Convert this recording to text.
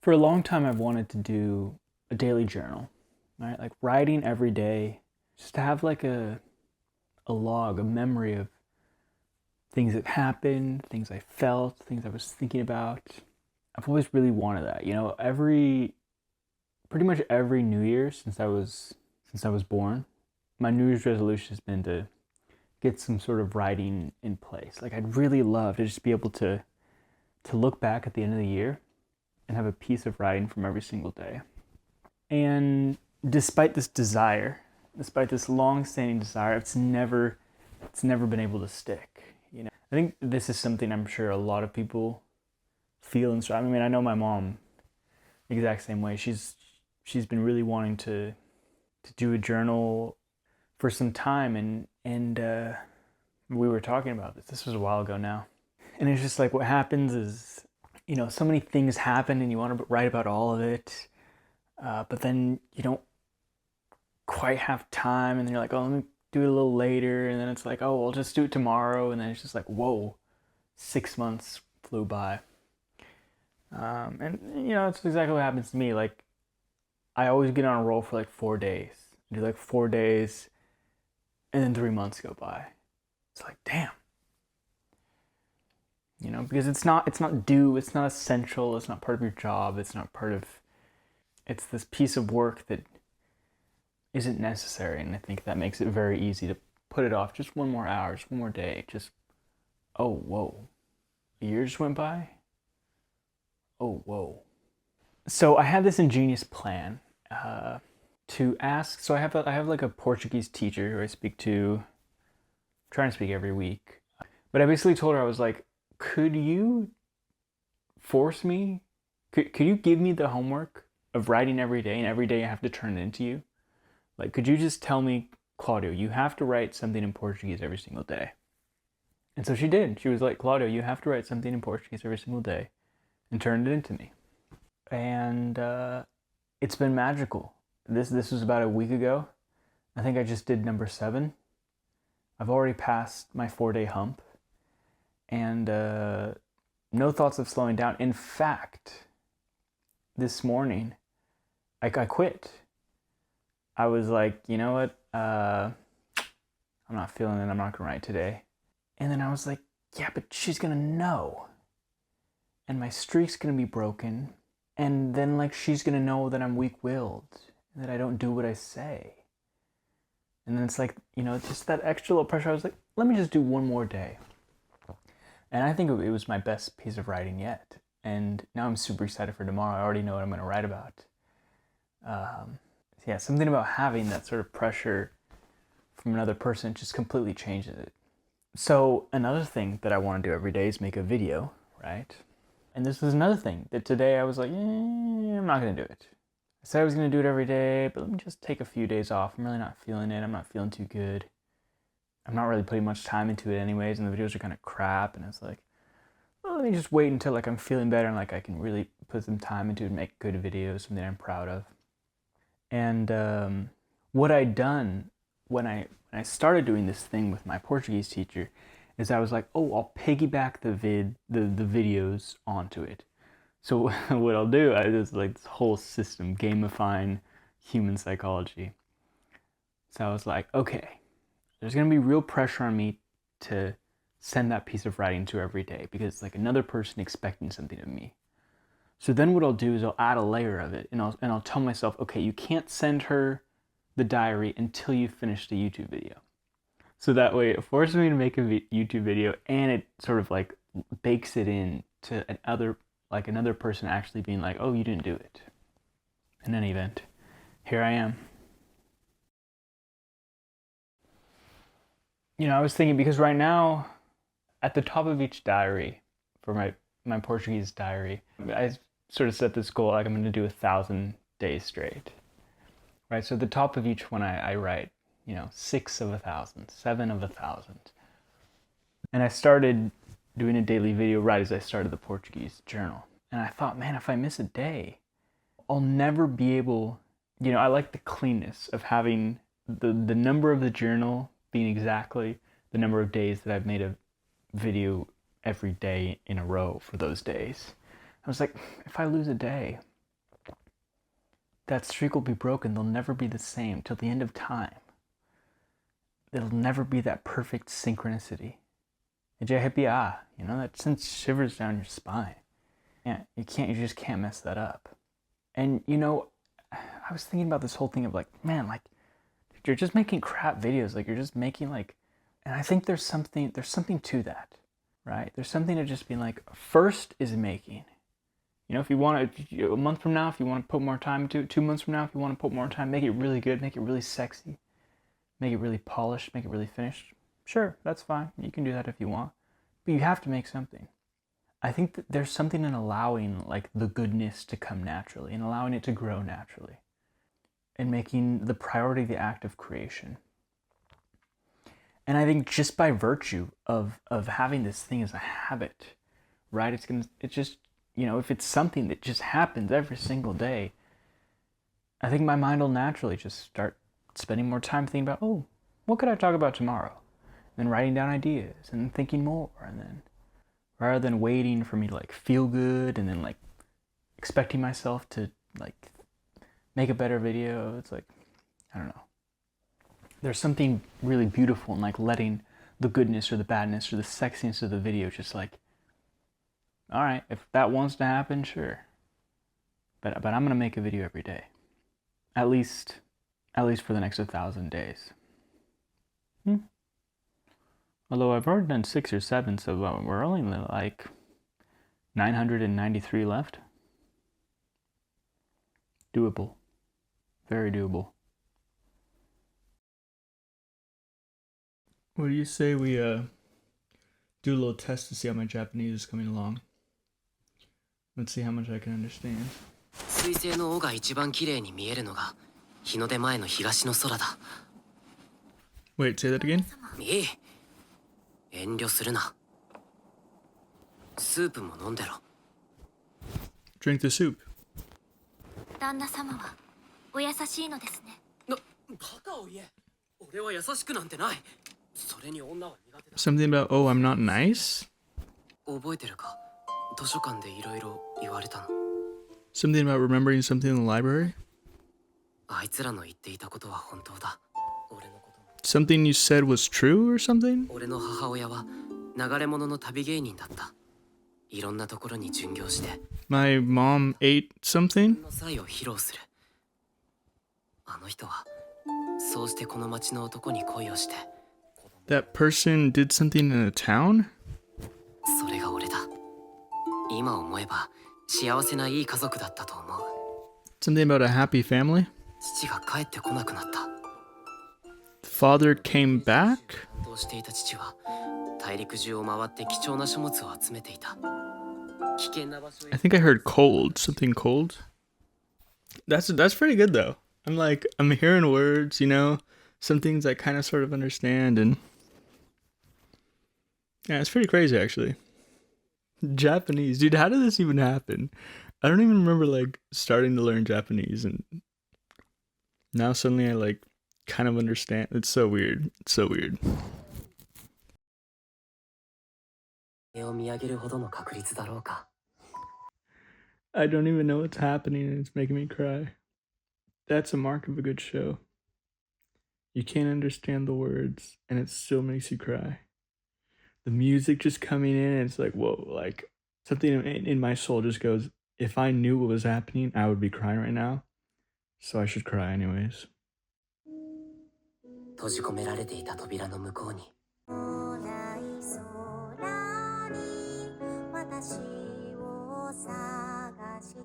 For a long time, I've wanted to do a daily journal, right? Like writing every day, just to have like a log, a memory of things that happened, things I felt, things I was thinking about. I've always really wanted that. Pretty much every New Year since I was born, my New Year's resolution has been to get some sort of writing in place. Like I'd really love to just be able to look back at the end of the year and have a piece of writing from every single day. And despite this desire, despite this long-standing desire, it's never been able to stick. I think this is something I'm sure a lot of people feel and strive. I mean, I know my mom the exact same way. She's been really wanting to do a journal for some time, and we were talking about this. This was a while ago now, and it's just like what happens is, so many things happen, and you want to write about all of it, but then you don't quite have time, and then you're like, oh, let me do it a little later, and then it's like, oh, I'll just do it tomorrow, and then it's just like, whoa, 6 months flew by. And it's exactly what happens to me. Like, I always get on a roll for like 4 days. I do like 4 days, and then 3 months go by. It's like, damn. Because it's not due, it's not essential, it's not part of your job, it's this piece of work that isn't necessary, and I think that makes it very easy to put it off just one more hour, just one more day, oh, whoa, a year just went by? Oh, whoa. So I had this ingenious plan to ask, so I have like a Portuguese teacher who I speak to, trying to speak every week, but I basically told her, I was like, could you force me, could you give me the homework of writing every day, and every day I have to turn it into you? Like, could you just tell me, Claudio, you have to write something in Portuguese every single day? And so she did. She was like, Claudio, you have to write something in Portuguese every single day, and turned it into me. And it's been magical. This was about a week ago. I think I just did number 7. I've already passed my 4-day hump, and no thoughts of slowing down. In fact, this morning, I quit. I was like, you know what? I'm not feeling it. I'm not gonna write today. And then I was like, yeah, but she's gonna know, and my streak's gonna be broken, and then like she's gonna know that I'm weak-willed, that I don't do what I say. And then it's like, just that extra little pressure. I was like, let me just do one more day. And I think it was my best piece of writing yet. And now I'm super excited for tomorrow. I already know what I'm going to write about. Yeah, something about having that sort of pressure from another person just completely changes it. So another thing that I want to do every day is make a video, right? And this was another thing that today I was like, I'm not going to do it. I said I was going to do it every day, but let me just take a few days off. I'm really not feeling it. I'm not feeling too good. I'm not really putting much time into it anyways, and the videos are kind of crap, and it's like, well, let me just wait until like I'm feeling better and like I can really put some time into it and make good videos, something I'm proud of. And what I'd done when I started doing this thing with my Portuguese teacher is I was like, oh, I'll piggyback the videos onto it. So what I'll do is like this whole system, gamifying human psychology. So I was like, okay, there's going to be real pressure on me to send that piece of writing to every day, because it's like another person expecting something of me. So then what I'll do is I'll add a layer of it, and I'll tell myself, okay, you can't send her the diary until you finish the YouTube video. So that way it forces me to make a YouTube video, and it sort of like bakes it in to another person actually being like, oh, you didn't do it. In any event, here I am. I was thinking, because right now, at the top of each diary, for my Portuguese diary, I sort of set this goal, like I'm going to do 1,000 days straight. Right, so at the top of each one I write, 6 of 1,000, 7 of 1,000. And I started doing a daily video right as I started the Portuguese journal. And I thought, man, if I miss a day, I'll never be able, I like the cleanness of having the number of the journal being exactly the number of days that I've made a video every day in a row for those days. I was like, if I lose a day, that streak will be broken. They'll never be the same till the end of time. It'll never be that perfect synchronicity. You know, that sends shivers down your spine. Yeah, you just can't mess that up. And you know, I was thinking about this whole thing of like, man, like, you're just making crap videos. Like, you're just making like, and I think there's something to that, right? There's something to just being like, first is making. You know, if you want to, a month from now, if you want to put more time into it, 2 months from now, if you want to put more time, make it really good, make it really sexy, make it really polished, make it really finished. Sure, that's fine. You can do that if you want. But you have to make something. I think that there's something in allowing like the goodness to come naturally and allowing it to grow naturally and making the priority the act of creation. And I think just by virtue of having this thing as a habit, right? It's just, you know, if it's something that just happens every single day, I think my mind will naturally just start spending more time thinking about, oh, what could I talk about tomorrow? And then writing down ideas and thinking more, and then rather than waiting for me to like feel good and then like expecting myself to like make a better video, it's like, I don't know. There's something really beautiful in like letting the goodness or the badness or the sexiness of the video just like, all right, if that wants to happen, sure. But I'm gonna make a video every day, at least for the next 1,000 days. Although I've already done 6 or 7, so we're only like 993 left. Doable, very doable. What do you say we do a little test to see how my Japanese is coming along? Let's see how much I can understand. 水星の尾が一番綺麗に見えるのが日の出前の東の空だ。Wait, say that again? いい。遠慮するな。スープも飲んでろ。Drink the soup. 旦那様はお優しいのですね。バカを言え。俺は優しくなんてない。それに女は苦手だ。Something about, oh, I'm not nice? 覚えてるか？図書館でいろいろ言われたの。Something about remembering something in the library? あいつらの言っていたことは本当だ。俺のことも。Something you said was true or something? 俺の母親は流れ物の旅芸人だった。いろんなところに巡業して。My mom ate something? の際を披露する。あの人はそうしてこの町の男に恋をして。That person did something in a town? それが俺だ。今思えば幸せないい家族だったと思う。Something about a happy family? 父が帰ってこなくなった。Father came back? 担当していた父は大陸中を回って貴重な書物を集めていた。危険な場所へ。I think I heard cold. Something cold? That's pretty good though. I'm hearing words, you know, some things I kind of sort of understand, and yeah, it's pretty crazy actually. Japanese, dude, how did this even happen? I don't even remember like starting to learn Japanese, and now suddenly I like kind of understand. It's so weird. It's so weird. を見上げるほどの確率だろうか。I don't even know what's happening, and it's making me cry. That's a mark of a good show. You can't understand the words, and it still makes you cry. The music just coming in, and it's like, whoa, like something in my soul just goes, if I knew what was happening, I would be crying right now. So I should cry anyways. 閉じ込められていた扉の向こうに。私を探して